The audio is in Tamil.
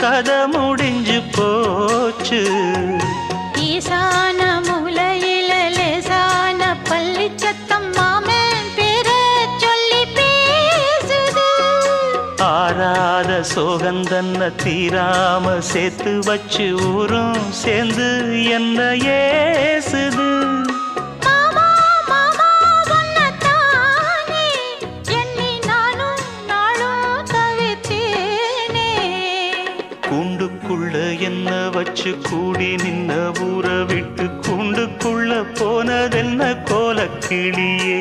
கதை முடிஞ்சு போச்சு. ஈசான மூலையில லேசான பள்ளி சத்தம் மாமன் பேர சொல்லி பேசுது. ஆறாத சோகந்தன்ன தீராம சேர்த்து வச்சு ஊரும் சேர்ந்து என்ன ஏசுது. மாமா மாமா உன்னத்தானே எண்ணி நானும் நாளும் தவித்தேனே. கூண்டுக்குள்ள என்ன வச்சு கூடி நின்ன ஊற விட்டு கூண்டுக்குள்ள போனதென்ன கோலக்கிளியே.